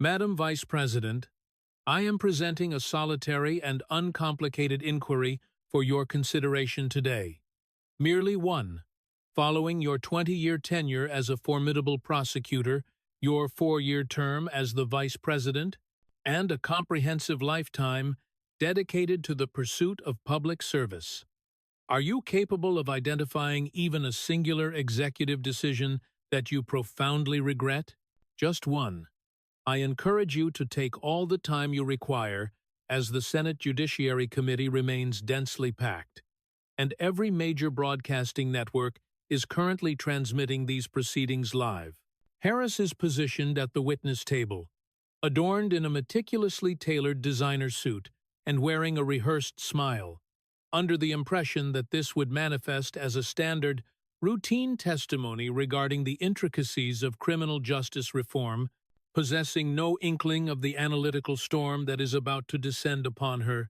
Madam Vice President, I am presenting a solitary and uncomplicated inquiry for your consideration today. Merely one. Following your 20-year tenure as a formidable prosecutor, your 4-year term as the Vice President, and a comprehensive lifetime dedicated to the pursuit of public service. Are you capable of identifying even a singular executive decision that you profoundly regret? Just one. I encourage you to take all the time you require, as the Senate Judiciary Committee remains densely packed, and every major broadcasting network is currently transmitting these proceedings live. Harris is positioned at the witness table, adorned in a meticulously tailored designer suit and wearing a rehearsed smile, under the impression that this would manifest as a standard, routine testimony regarding the intricacies of criminal justice reform, possessing no inkling of the analytical storm that is about to descend upon her.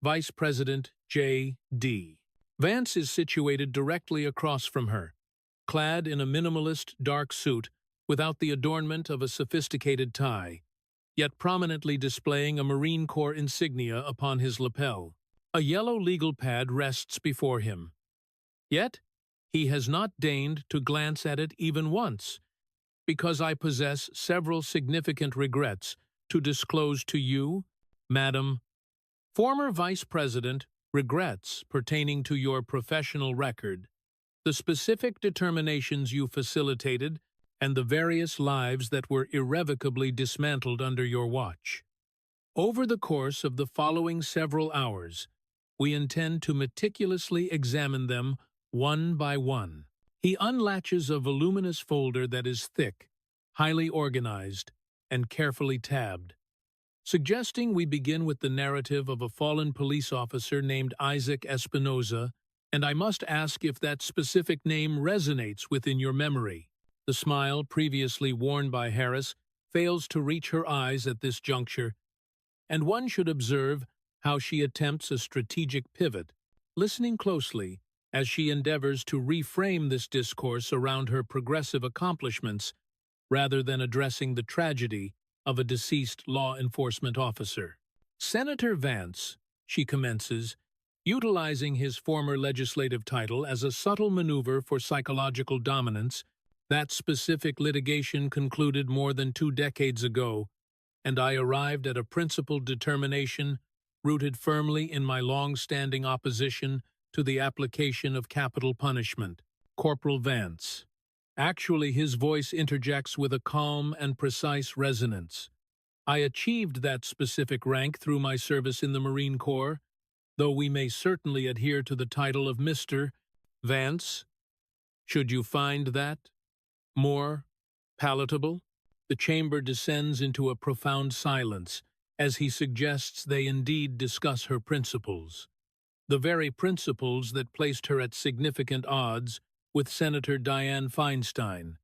Vice President J.D. Vance is situated directly across from her, clad in a minimalist dark suit without the adornment of a sophisticated tie, yet prominently displaying a Marine Corps insignia upon his lapel. A yellow legal pad rests before him. Yet, he has not deigned to glance at it even once, because I possess several significant regrets to disclose to you, Madam. Former Vice President, regrets pertaining to your professional record, the specific determinations you facilitated, and the various lives that were irrevocably dismantled under your watch. Over the course of the following several hours, we intend to meticulously examine them one by one. He unlatches a voluminous folder that is thick, highly organized, and carefully tabbed, suggesting we begin with the narrative of a fallen police officer named Isaac Espinoza, and I must ask if that specific name resonates within your memory. The smile previously worn by Harris fails to reach her eyes at this juncture, and one should observe how she attempts a strategic pivot, listening closely as she endeavors to reframe this discourse around her progressive accomplishments rather than addressing the tragedy of a deceased law enforcement officer. Senator Vance, she commences, utilizing his former legislative title as a subtle maneuver for psychological dominance. That specific litigation concluded more than 2 decades ago, and I arrived at a principled determination rooted firmly in my long-standing opposition to the application of capital punishment. Corporal Vance. Actually, his voice interjects with a calm and precise resonance. I achieved that specific rank through my service in the Marine Corps, though we may certainly adhere to the title of Mr. Vance. Should you find that more palatable? The chamber descends into a profound silence as he suggests they indeed discuss her principles. The very principles that placed her at significant odds with Senator Dianne Feinstein,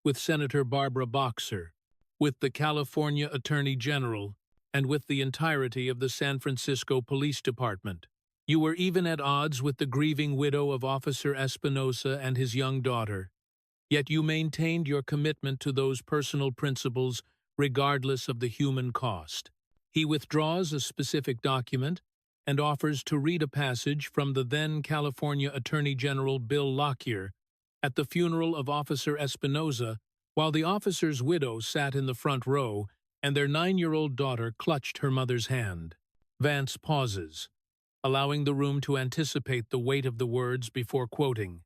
with Senator Barbara Boxer, with the California Attorney General, and with the entirety of the San Francisco Police Department. You were even at odds with the grieving widow of Officer Espinosa and his young daughter. Yet you maintained your commitment to those personal principles regardless of the human cost. He withdraws a specific document and offers to read a passage from the then California Attorney General Bill Lockyer at the funeral of Officer Espinosa, while the officer's widow sat in the front row and their 9-year-old daughter clutched her mother's hand. Vance pauses, allowing the room to anticipate the weight of the words before quoting.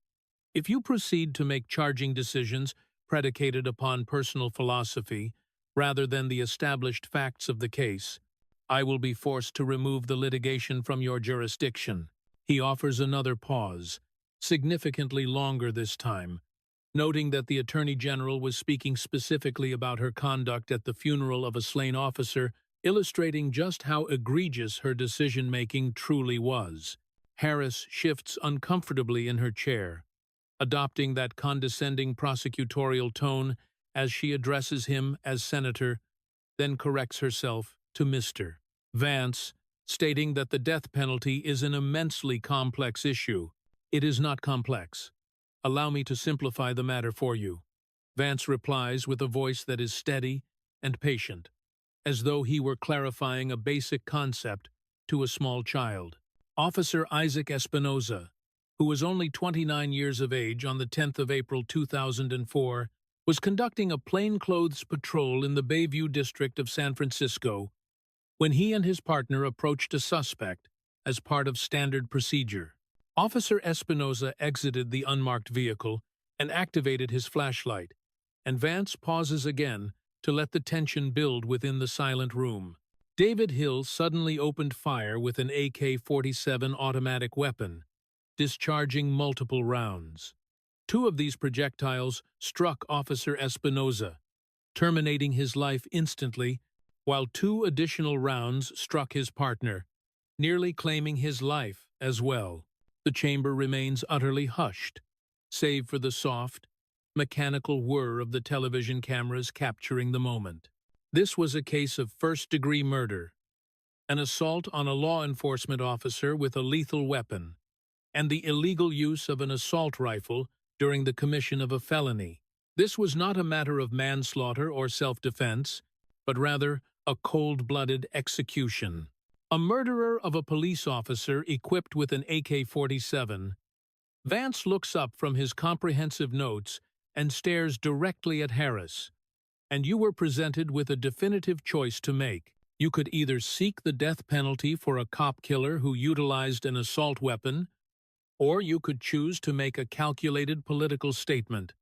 If you proceed to make charging decisions predicated upon personal philosophy rather than the established facts of the case, I will be forced to remove the litigation from your jurisdiction. He offers another pause, significantly longer this time, noting that the Attorney General was speaking specifically about her conduct at the funeral of a slain officer, illustrating just how egregious her decision-making truly was. Harris shifts uncomfortably in her chair, adopting that condescending prosecutorial tone as she addresses him as Senator, then corrects herself to Mr. Vance, stating that the death penalty is an immensely complex issue. It is not complex. Allow me to simplify the matter for you. Vance replies with a voice that is steady and patient. as though he were clarifying a basic concept to a small child. Officer Isaac Espinoza, who was only 29 years of age on the 10th of April 2004, was conducting a plainclothes patrol in the Bayview district of San Francisco when he and his partner approached a suspect as part of standard procedure. Officer Espinoza exited the unmarked vehicle and activated his flashlight, and Vance pauses again to let the tension build within the silent room. David Hill suddenly opened fire with an AK-47 automatic weapon, discharging multiple rounds. 2 of these projectiles struck Officer Espinoza, terminating his life instantly, while 2 additional rounds struck his partner, nearly claiming his life as well. The chamber remains utterly hushed, save for the soft, mechanical whir of the television cameras capturing the moment. This was a case of first-degree murder, an assault on a law enforcement officer with a lethal weapon, and the illegal use of an assault rifle during the commission of a felony. This was not a matter of manslaughter or self-defense, but rather a cold-blooded execution. A murderer of a police officer equipped with an AK-47, Vance looks up from his comprehensive notes and stares directly at Harris. And you were presented with a definitive choice to make. You could either seek the death penalty for a cop killer who utilized an assault weapon, or you could choose to make a calculated political statement.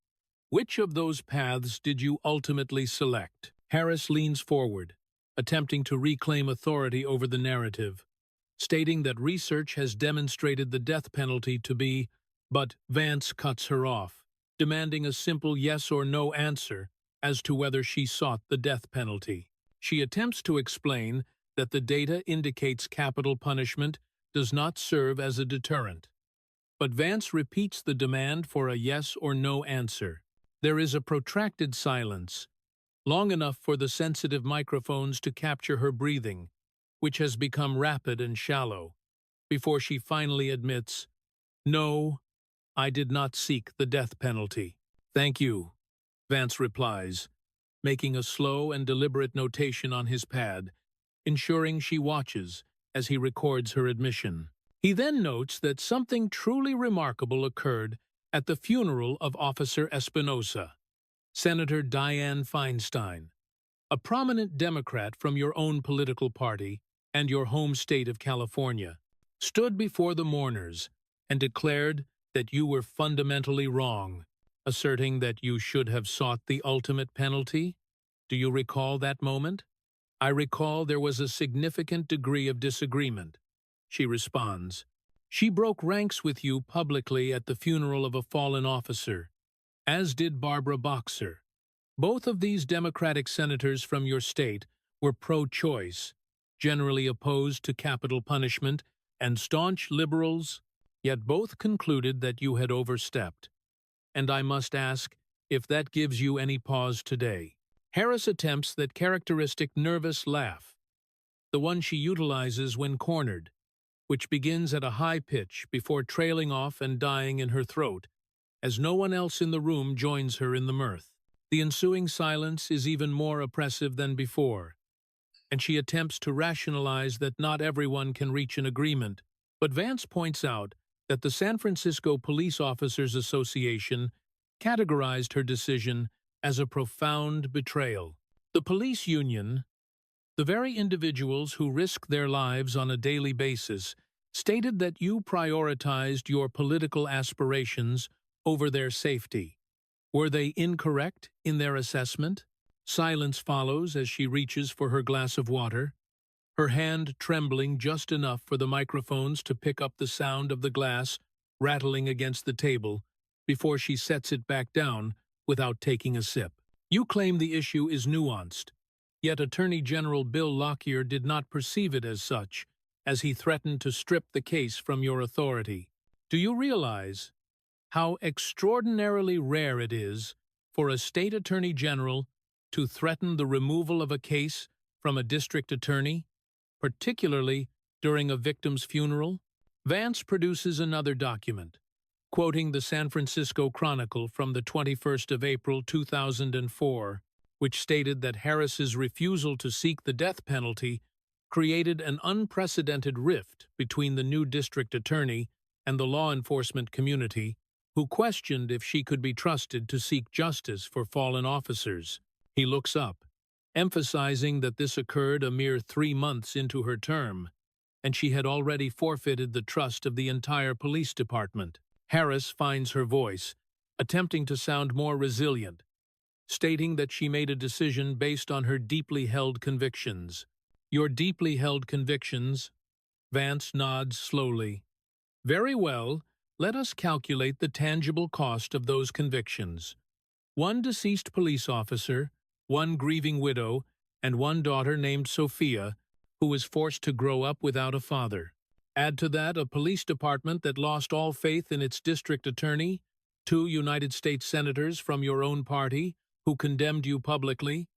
Which of those paths did you ultimately select? Harris leans forward, attempting to reclaim authority over the narrative, stating that research has demonstrated the death penalty to be, but Vance cuts her off, demanding a simple yes or no answer as to whether she sought the death penalty. She attempts to explain that the data indicates capital punishment does not serve as a deterrent. But Vance repeats the demand for a yes or no answer. There is a protracted silence, long enough for the sensitive microphones to capture her breathing, which has become rapid and shallow, before she finally admits, "No, I did not seek the death penalty." "Thank you," Vance replies, making a slow and deliberate notation on his pad, ensuring she watches as he records her admission. He then notes that something truly remarkable occurred at the funeral of Officer Espinoza. Senator Dianne Feinstein, a prominent Democrat from your own political party and your home state of California, stood before the mourners and declared that you were fundamentally wrong, asserting that you should have sought the ultimate penalty. Do you recall that moment? "I recall there was a significant degree of disagreement," she responds. "She broke ranks with you publicly at the funeral of a fallen officer, as did Barbara Boxer. Both of these Democratic senators from your state were pro-choice, generally opposed to capital punishment, and staunch liberals, yet both concluded that you had overstepped. And I must ask if that gives you any pause today." Harris attempts that characteristic nervous laugh, the one she utilizes when cornered, which begins at a high pitch before trailing off and dying in her throat, as no one else in the room joins her in the mirth. The ensuing silence is even more oppressive than before, and she attempts to rationalize that not everyone can reach an agreement, but Vance points out that the San Francisco Police Officers Association categorized her decision as a profound betrayal. The police union, the very individuals who risk their lives on a daily basis, stated that you prioritized your political aspirations over their safety. Were they incorrect in their assessment? Silence follows as she reaches for her glass of water, her hand trembling just enough for the microphones to pick up the sound of the glass rattling against the table before she sets it back down without taking a sip. You claim the issue is nuanced, yet Attorney General Bill Lockyer did not perceive it as such, as he threatened to strip the case from your authority. Do you realize how extraordinarily rare it is for a state attorney general to threaten the removal of a case from a district attorney, particularly during a victim's funeral? Vance produces another document, quoting the San Francisco Chronicle from the 21st of April 2004, which stated that Harris's refusal to seek the death penalty created an unprecedented rift between the new district attorney and the law enforcement community, who questioned if she could be trusted to seek justice for fallen officers. He looks up, emphasizing that this occurred a mere 3 months into her term, and she had already forfeited the trust of the entire police department. Harris finds her voice, attempting to sound more resilient, stating that she made a decision based on her deeply held convictions. Your deeply held convictions? Vance nods slowly. Very well, let us calculate the tangible cost of those convictions. 1 deceased police officer, 1 grieving widow, and 1 daughter named Sophia, who was forced to grow up without a father. Add to that a police department that lost all faith in its district attorney, 2 United States senators from your own party who condemned you publicly,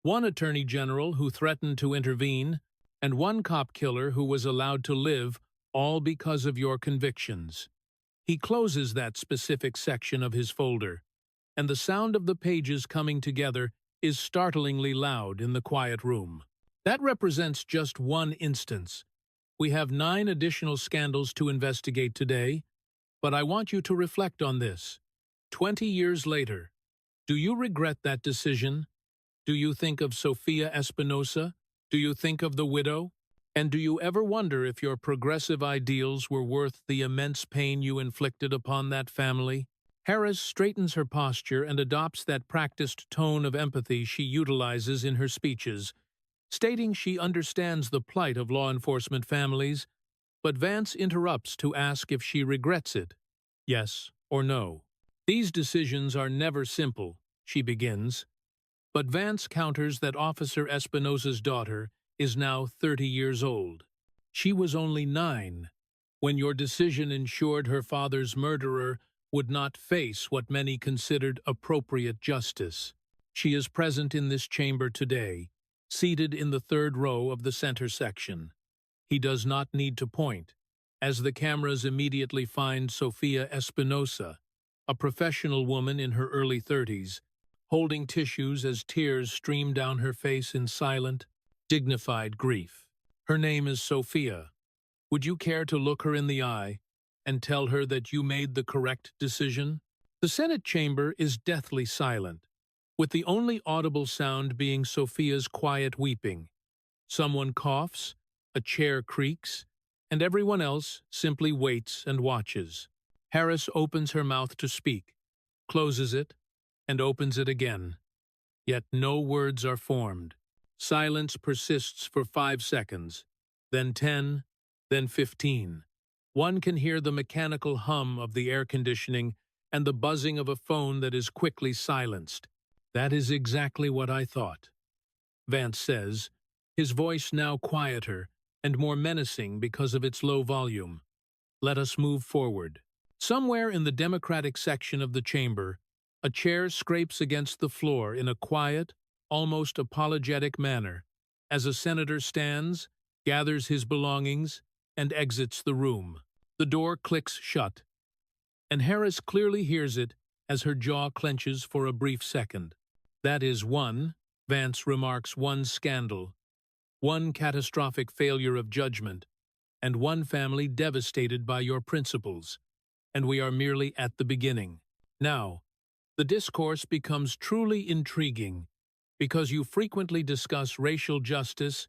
1 attorney general who threatened to intervene, and 1 cop killer who was allowed to live, all because of your convictions. He closes that specific section of his folder, and the sound of the pages coming together is startlingly loud in the quiet room. That represents just 1 instance. We have 9 additional scandals to investigate today, but I want you to reflect on this. 20 years later, do you regret that decision? Do you think of Sophia Espinosa? Do you think of the widow? And do you ever wonder if your progressive ideals were worth the immense pain you inflicted upon that family? Harris straightens her posture and adopts that practiced tone of empathy she utilizes in her speeches, stating she understands the plight of law enforcement families, but Vance interrupts to ask if she regrets it. Yes or no. These decisions are never simple, she begins, but Vance counters that Officer Espinosa's daughter is now 30 years old. She was only 9 when your decision ensured her father's murderer would not face what many considered appropriate justice. She is present in this chamber today, seated in the 3rd row of the center section. He does not need to point, as the cameras immediately find Sophia Espinosa, a professional woman in her early 30s, holding tissues as tears stream down her face in silent, dignified grief. Her name is Sophia. Would you care to look her in the eye and tell her that you made the correct decision? The Senate chamber is deathly silent, with the only audible sound being Sophia's quiet weeping. Someone coughs, a chair creaks, and everyone else simply waits and watches. Harris opens her mouth to speak, closes it, and opens it again. Yet no words are formed. Silence persists for 5 seconds, then 10, then 15. One can hear the mechanical hum of the air conditioning and the buzzing of a phone that is quickly silenced. That is exactly what I thought, Vance says, his voice now quieter and more menacing because of its low volume. Let us move forward. Somewhere in the Democratic section of the chamber, a chair scrapes against the floor in a quiet, almost apologetic manner, as a senator stands, gathers his belongings, and exits the room. The door clicks shut, and Harris clearly hears it as her jaw clenches for a brief second. That is Vance remarks, 1 scandal, 1 catastrophic failure of judgment, and 1 family devastated by your principles, and we are merely at the beginning. Now, the discourse becomes truly intriguing, because you frequently discuss racial justice,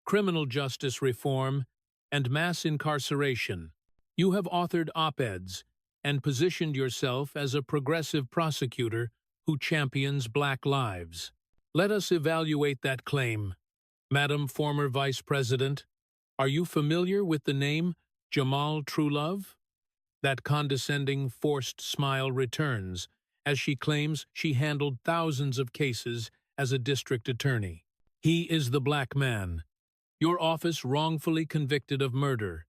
criminal justice reform, and mass incarceration. You have authored op-eds and positioned yourself as a progressive prosecutor who champions Black lives. Let us evaluate that claim. Madam former Vice President, are you familiar with the name Jamal Truelove? That condescending, forced smile returns as she claims she handled thousands of cases as a district attorney. He is the Black man, your office wrongfully convicted of murder,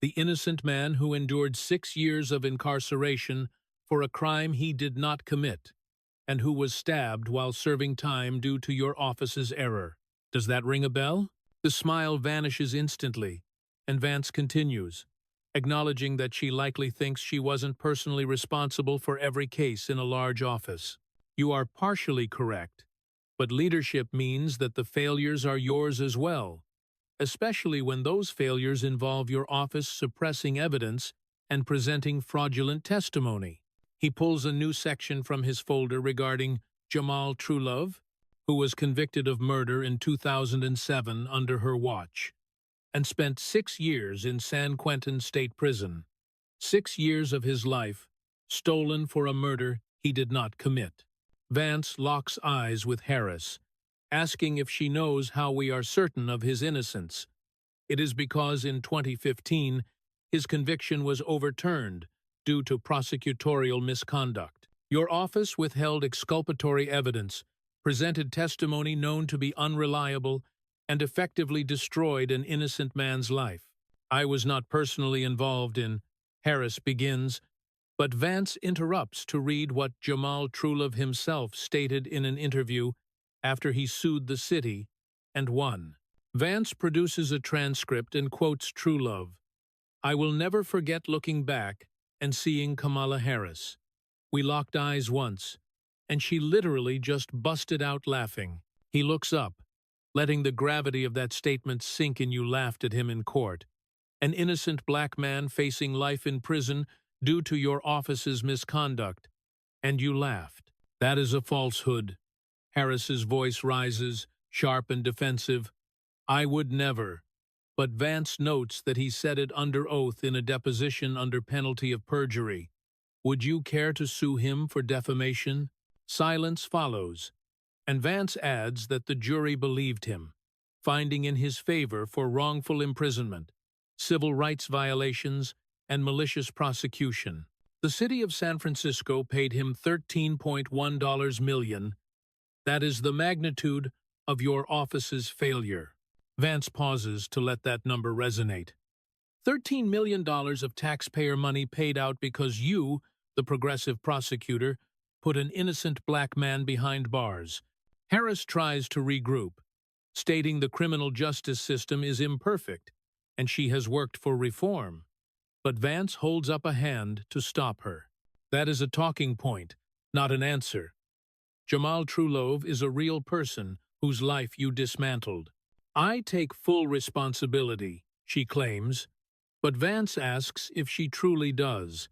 the innocent man who endured 6 years of incarceration for a crime he did not commit, and who was stabbed while serving time due to your office's error. Does that ring a bell? The smile vanishes instantly, and Vance continues, acknowledging that she likely thinks she wasn't personally responsible for every case in a large office. You are partially correct, But leadership means that the failures are yours as well, especially when those failures involve your office suppressing evidence and presenting fraudulent testimony. He pulls a new section from his folder regarding Jamal Truelove, who was convicted of murder in 2007 under her watch, and spent 6 years in San Quentin State Prison. 6 years of his life, stolen for a murder he did not commit. Vance locks eyes with Harris, asking if she knows how we are certain of his innocence. It is because in 2015, his conviction was overturned due to prosecutorial misconduct. Your office withheld exculpatory evidence, presented testimony known to be unreliable, and effectively destroyed an innocent man's life. I was not personally involved in, Harris begins, but Vance interrupts to read what Jamal Truelove himself stated in an interview after he sued the city and won. Vance produces a transcript and quotes Truelove. "I will never forget looking back and seeing Kamala Harris. We locked eyes once, and she literally just busted out laughing." He looks up, letting the gravity of that statement sink in. "You laughed at him in court. An innocent black man facing life in prison due to your office's misconduct, and you laughed. That is a falsehood." Harris's voice rises, sharp and defensive. "I would never." But Vance notes that he said it under oath in a deposition under penalty of perjury. Would you care to sue him for defamation? Silence follows, and Vance adds that the jury believed him, finding in his favor for wrongful imprisonment, civil rights violations, and malicious prosecution. The city of San Francisco paid him $13.1 million. That is the magnitude of your office's failure. Vance pauses to let that number resonate. $13 million of taxpayer money paid out because you, the progressive prosecutor, put an innocent black man behind bars. Harris tries to regroup, stating the criminal justice system is imperfect, and she has worked for reform. But Vance holds up a hand to stop her. That is a talking point, not an answer. Jamal Truelove is a real person whose life you dismantled. "I take full responsibility," she claims, but Vance asks if she truly does,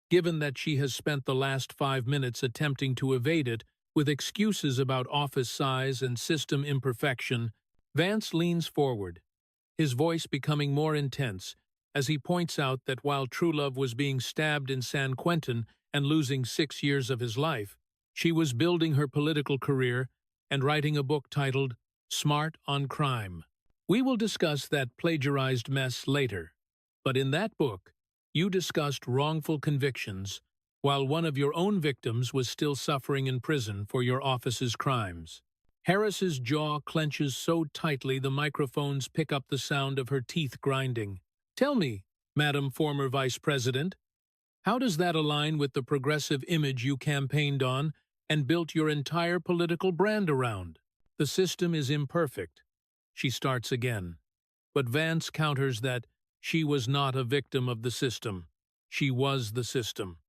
given that she has spent the last 5 minutes attempting to evade it with excuses about office size and system imperfection. Vance leans forward, his voice becoming more intense as he points out that while Truelove was being stabbed in San Quentin and losing 6 years of his life, she was building her political career and writing a book titled Smart on Crime. We will discuss that plagiarized mess later, but in that book, you discussed wrongful convictions while one of your own victims was still suffering in prison for your office's crimes. Harris's jaw clenches so tightly the microphones pick up the sound of her teeth grinding. "Tell me, Madam Former Vice President, how does that align with the progressive image you campaigned on and built your entire political brand around?" "The system is imperfect," she starts again. But Vance counters that she was not a victim of the system. She was the system.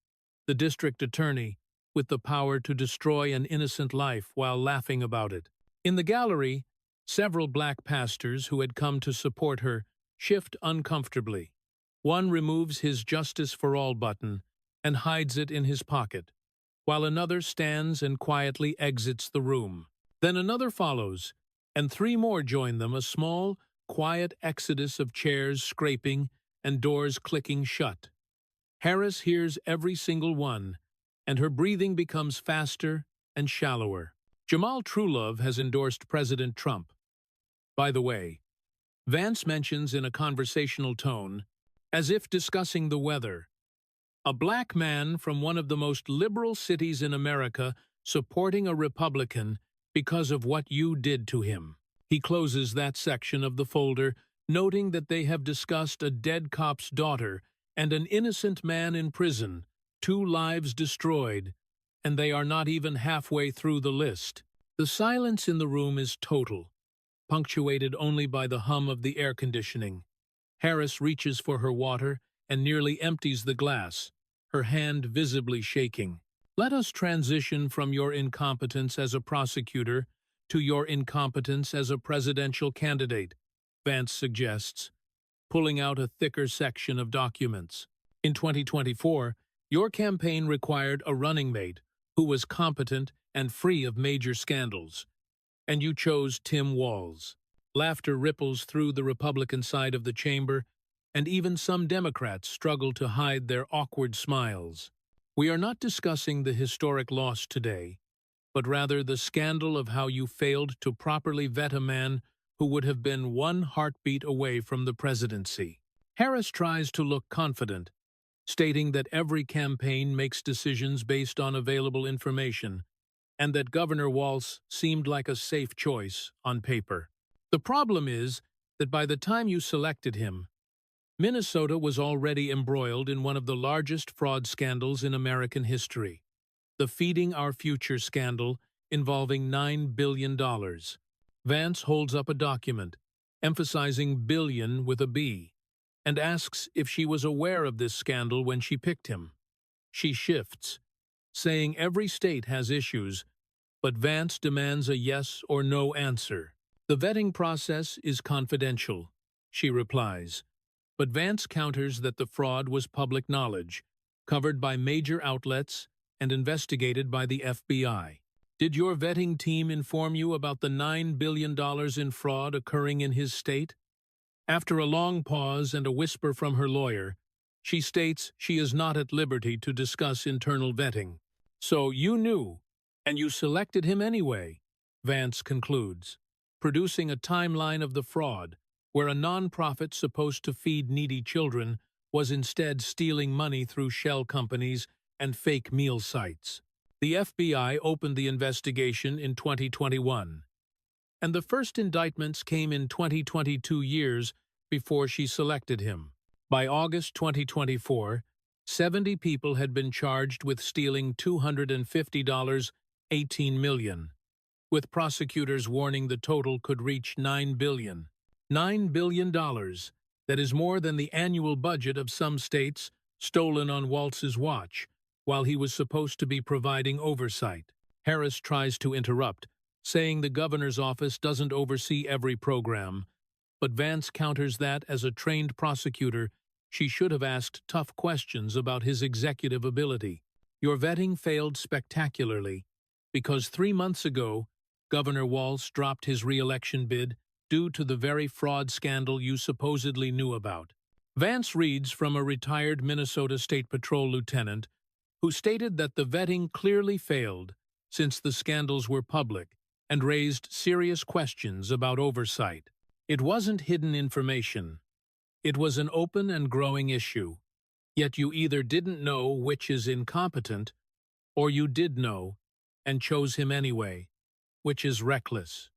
The district attorney, with the power to destroy an innocent life while laughing about it. In the gallery, several black pastors who had come to support her shift uncomfortably. One removes his Justice for All button and hides it in his pocket, while another stands and quietly exits the room. Then another follows, and 3 more join them, a small, quiet exodus of chairs scraping and doors clicking shut. Harris hears every single one, and her breathing becomes faster and shallower. Jamal Truelove has endorsed President Trump. By the way, Vance mentions in a conversational tone, as if discussing the weather, a black man from one of the most liberal cities in America supporting a Republican because of what you did to him. He closes that section of the folder, noting that they have discussed a dead cop's daughter and an innocent man in prison, 2 lives destroyed, and they are not even halfway through the list. The silence in the room is total, punctuated only by the hum of the air conditioning. Harris reaches for her water and nearly empties the glass, her hand visibly shaking. "Let us transition from your incompetence as a prosecutor to your incompetence as a presidential candidate, Vance suggests, pulling out a thicker section of documents. In 2024, your campaign required a running mate who was competent and free of major scandals, and you chose Tim Walz. Laughter ripples through the Republican side of the chamber, and even some Democrats struggle to hide their awkward smiles. We are not discussing the historic loss today, but rather the scandal of how you failed to properly vet a man who would have been one heartbeat away from the presidency. Harris tries to look confident, stating that every campaign makes decisions based on available information, and that Governor Walz seemed like a safe choice on paper. The problem is that by the time you selected him, Minnesota was already embroiled in one of the largest fraud scandals in American history, the Feeding Our Future scandal involving $9 billion. Vance holds up a document, emphasizing billion with a B, and asks if she was aware of this scandal when she picked him. She shifts, saying every state has issues, but Vance demands a yes or no answer. The vetting process is confidential, she replies, but Vance counters that the fraud was public knowledge, covered by major outlets and investigated by the FBI. Did your vetting team inform you about the $9 billion in fraud occurring in his state? After a long pause and a whisper from her lawyer, she states she is not at liberty to discuss internal vetting. So you knew, and you selected him anyway, Vance concludes, producing a timeline of the fraud, where a nonprofit supposed to feed needy children was instead stealing money through shell companies and fake meal sites. The FBI opened the investigation in 2021, and the first indictments came in 2022, years before she selected him. By August 2024, 70 people had been charged with stealing $250, $18 million, with prosecutors warning the total could reach $9 billion. $9 billion, that is more than the annual budget of some states, stolen on Walz's watch, while he was supposed to be providing oversight. Harris tries to interrupt, saying the governor's office doesn't oversee every program, but Vance counters that, as a trained prosecutor, she should have asked tough questions about his executive ability. Your vetting failed spectacularly, because 3 months ago, Governor Walz dropped his re-election bid due to the very fraud scandal you supposedly knew about. Vance reads from a retired Minnesota State Patrol lieutenant who stated that the vetting clearly failed since the scandals were public and raised serious questions about oversight. It wasn't hidden information. It was an open and growing issue. Yet you either didn't know which is incompetent, or you did know and chose him anyway, which is reckless.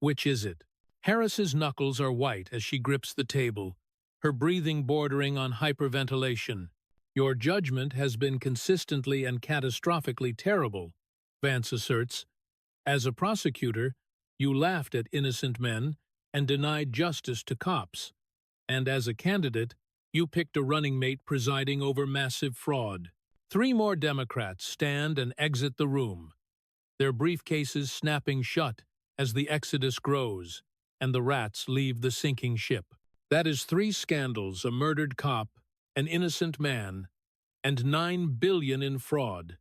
Which is it? Harris's knuckles are white as she grips the table, her breathing bordering on hyperventilation. Your judgment has been consistently and catastrophically terrible, Vance asserts. As a prosecutor, you laughed at innocent men and denied justice to cops. And as a candidate, you picked a running mate presiding over massive fraud. 3 more Democrats stand and exit the room, their briefcases snapping shut as the exodus grows, and the rats leave the sinking ship. That is 3 scandals, a murdered cop, an innocent man, and $9 billion in fraud.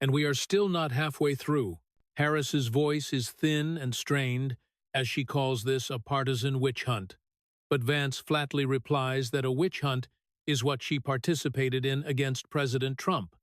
And we are still not halfway through. Harris's voice is thin and strained as she calls this a partisan witch hunt. But Vance flatly replies that a witch hunt is what she participated in against President Trump,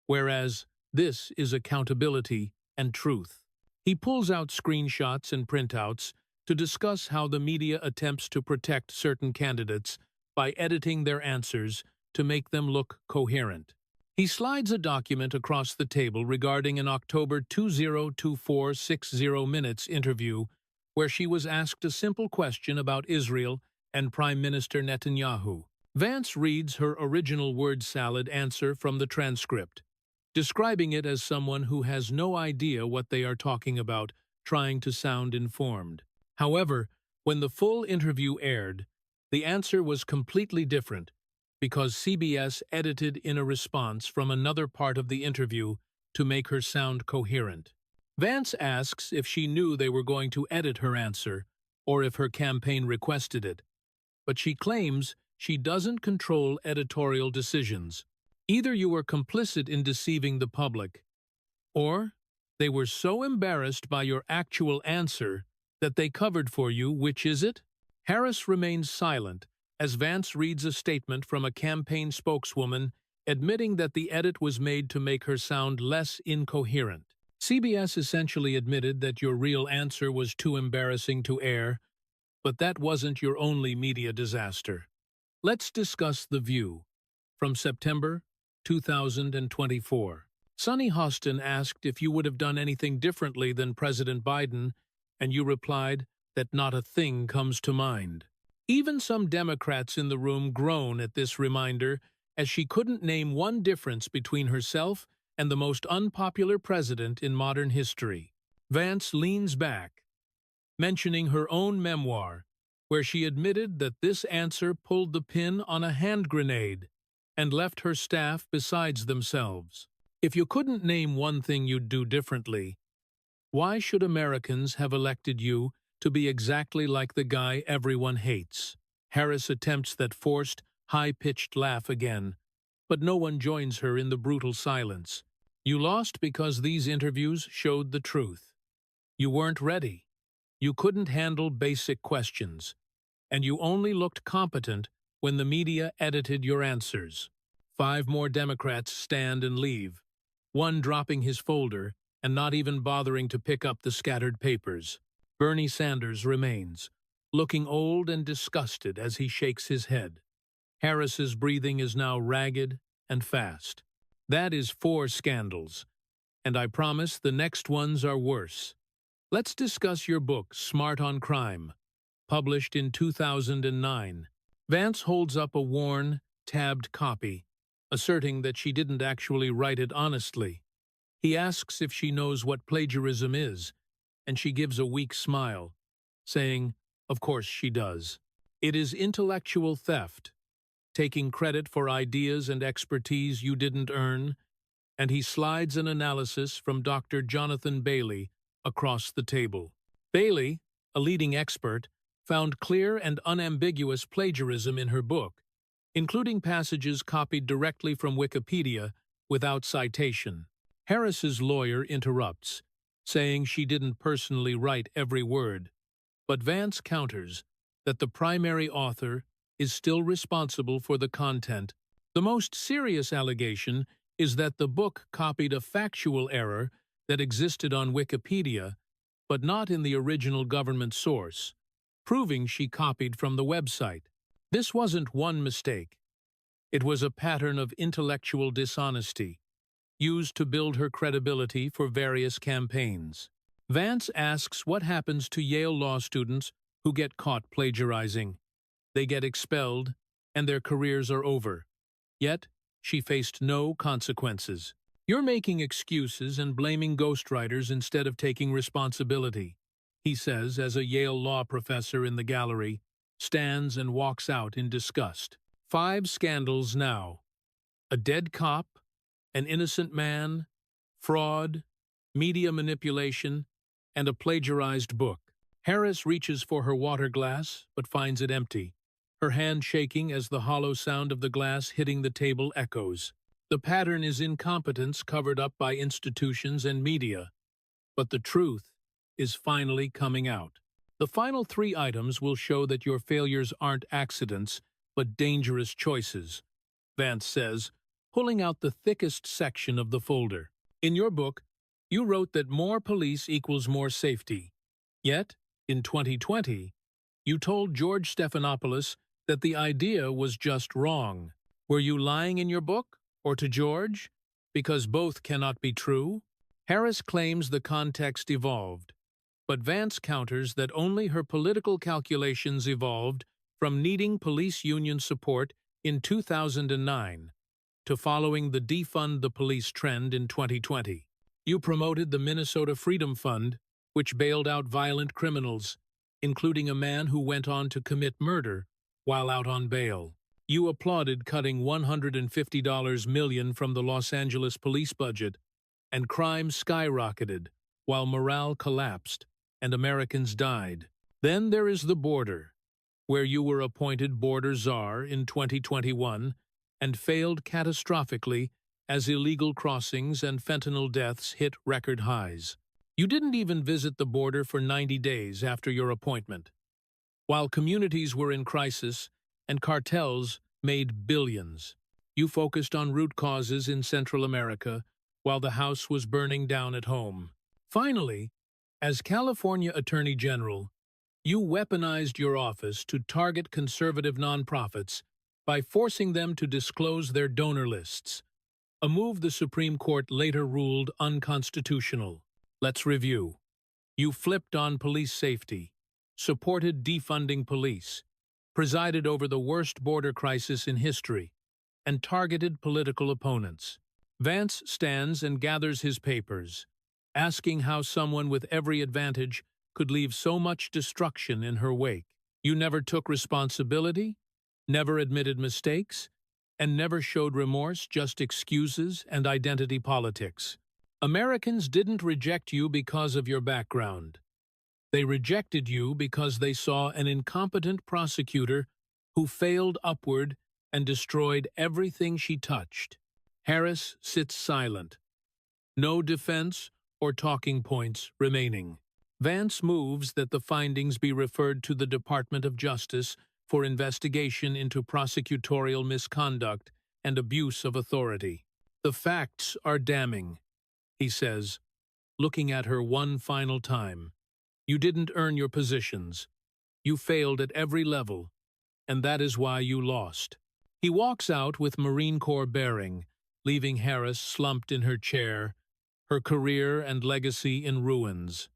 whereas this is accountability and truth. He pulls out screenshots and printouts to discuss how the media attempts to protect certain candidates by editing their answers to make them look coherent. He slides a document across the table regarding an October 2024 minutes interview where she was asked a simple question about Israel and Prime Minister Netanyahu. Vance reads her original word salad answer from the transcript, describing it as someone who has no idea what they are talking about, trying to sound informed. However, when the full interview aired, the answer was completely different because CBS edited in a response from another part of the interview to make her sound coherent. Vance asks if she knew they were going to edit her answer, or if her campaign requested it, but she claims she doesn't control editorial decisions. Either you were complicit in deceiving the public, or they were so embarrassed by your actual answer that they covered for you. Which is it? Harris remains silent as Vance reads a statement from a campaign spokeswoman admitting that the edit was made to make her sound less incoherent. CBS essentially admitted that your real answer was too embarrassing to air, but that wasn't your only media disaster. Let's discuss The View. From September 2024. Sonny Hostin asked if you would have done anything differently than President Biden, and you replied that not a thing comes to mind. Even some Democrats in the room groan at this reminder, as she couldn't name one difference between herself and the most unpopular president in modern history. Vance leans back, mentioning her own memoir, where she admitted that this answer pulled the pin on a hand grenade and left her staff besides themselves. If you couldn't name one thing you'd do differently, why should Americans have elected you to be exactly like the guy everyone hates? Harris attempts that forced, high-pitched laugh again, but no one joins her in the brutal silence. You lost because these interviews showed the truth. You weren't ready. You couldn't handle basic questions, and you only looked competent when the media edited your answers. 5 more Democrats stand and leave, one dropping his folder and not even bothering to pick up the scattered papers. Bernie Sanders remains, looking old and disgusted as he shakes his head. Harris's breathing is now ragged and fast. That is 4 scandals, and I promise the next ones are worse. Let's discuss your book, Smart on Crime, published in 2009. Vance holds up a worn, tabbed copy, asserting that she didn't actually write it honestly. He asks if she knows what plagiarism is, and she gives a weak smile, saying, of course she does. It is intellectual theft, taking credit for ideas and expertise you didn't earn, and he slides an analysis from Dr. Jonathan Bailey across the table. Bailey, a leading expert, found clear and unambiguous plagiarism in her book, including passages copied directly from Wikipedia without citation. Harris's lawyer interrupts, saying she didn't personally write every word, but Vance counters that the primary author is still responsible for the content. The most serious allegation is that the book copied a factual error that existed on Wikipedia, but not in the original government source, proving she copied from the website. This wasn't one mistake. It was a pattern of intellectual dishonesty, used to build her credibility for various campaigns. Vance asks what happens to Yale law students who get caught plagiarizing. They get expelled, and their careers are over. Yet, she faced no consequences. You're making excuses and blaming ghostwriters instead of taking responsibility, he says as a Yale law professor in the gallery stands and walks out in disgust. 5 scandals now. A dead cop, an innocent man, fraud, media manipulation, and a plagiarized book. Harris reaches for her water glass, but finds it empty, her hand shaking as the hollow sound of the glass hitting the table echoes. The pattern is incompetence covered up by institutions and media, but the truth is finally coming out. The final 3 items will show that your failures aren't accidents, but dangerous choices, Vance says, pulling out the thickest section of the folder. In your book, you wrote that more police equals more safety. Yet, in 2020, you told George Stephanopoulos that the idea was just wrong. Were you lying in your book, or to George? Because both cannot be true? Harris claims the context evolved, but Vance counters that only her political calculations evolved from needing police union support in 2009 to following the defund the police trend in 2020. You promoted the Minnesota Freedom Fund, which bailed out violent criminals, including a man who went on to commit murder while out on bail. You applauded cutting $150 million from the Los Angeles police budget, and crime skyrocketed while morale collapsed and Americans died. Then there is the border, where you were appointed border czar in 2021 and failed catastrophically as illegal crossings and fentanyl deaths hit record highs. You didn't even visit the border for 90 days after your appointment. While communities were in crisis and cartels made billions, you focused on root causes in Central America while the house was burning down at home. Finally, as California Attorney General, you weaponized your office to target conservative nonprofits by forcing them to disclose their donor lists, a move the Supreme Court later ruled unconstitutional. Let's review. You flipped on police safety, supported defunding police, presided over the worst border crisis in history, and targeted political opponents. Vance stands and gathers his papers, asking how someone with every advantage could leave so much destruction in her wake. You never took responsibility, never admitted mistakes, and never showed remorse, just excuses and identity politics. Americans didn't reject you because of your background. They rejected you because they saw an incompetent prosecutor who failed upward and destroyed everything she touched. Harris sits silent. No defense or talking points remaining. Vance moves that the findings be referred to the Department of Justice for investigation into prosecutorial misconduct and abuse of authority. The facts are damning, he says, looking at her one final time. You didn't earn your positions. You failed at every level, and that is why you lost. He walks out with Marine Corps bearing, leaving Harris slumped in her chair, her career and legacy in ruins.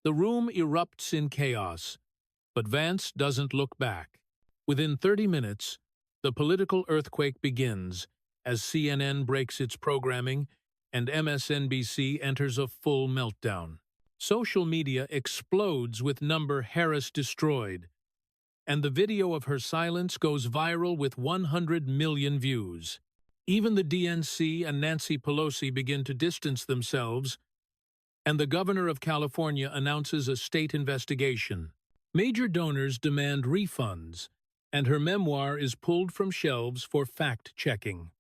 The room erupts in chaos, but Vance doesn't look back. Within 30 minutes, the political earthquake begins as CNN breaks its programming and MSNBC enters a full meltdown. Social media explodes with number Harris destroyed, and the video of her silence goes viral with 100 million views. Even the DNC and Nancy Pelosi begin to distance themselves, and the governor of California announces a state investigation. Major donors demand refunds, and her memoir is pulled from shelves for fact-checking.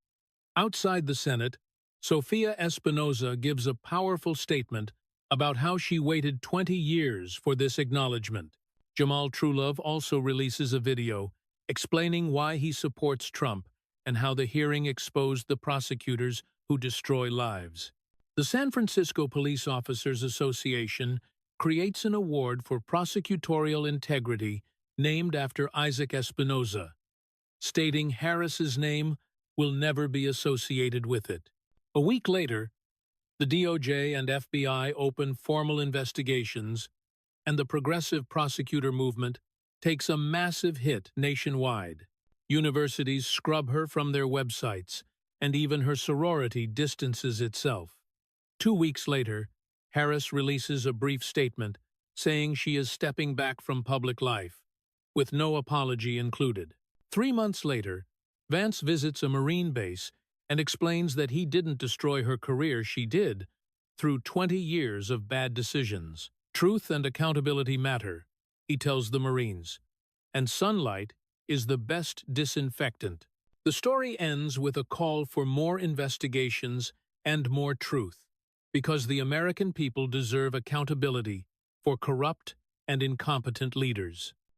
Outside the Senate, Sofia Espinoza gives a powerful statement about how she waited 20 years for this acknowledgement. Jamal Trulove also releases a video explaining why he supports Trump and how the hearing exposed the prosecutors who destroy lives. The San Francisco Police Officers Association creates an award for prosecutorial integrity named after Isaac Espinoza, stating Harris's name will never be associated with it. A week later, the DOJ and FBI open formal investigations, and the progressive prosecutor movement takes a massive hit nationwide. Universities scrub her from their websites, and even her sorority distances itself. 2 weeks later, Harris releases a brief statement saying she is stepping back from public life, with no apology included. 3 months later, Vance visits a Marine base and explains that he didn't destroy her career, she did, through 20 years of bad decisions. Truth and accountability matter, he tells the Marines, and sunlight is the best disinfectant. The story ends with a call for more investigations and more truth, because the American people deserve accountability for corrupt and incompetent leaders.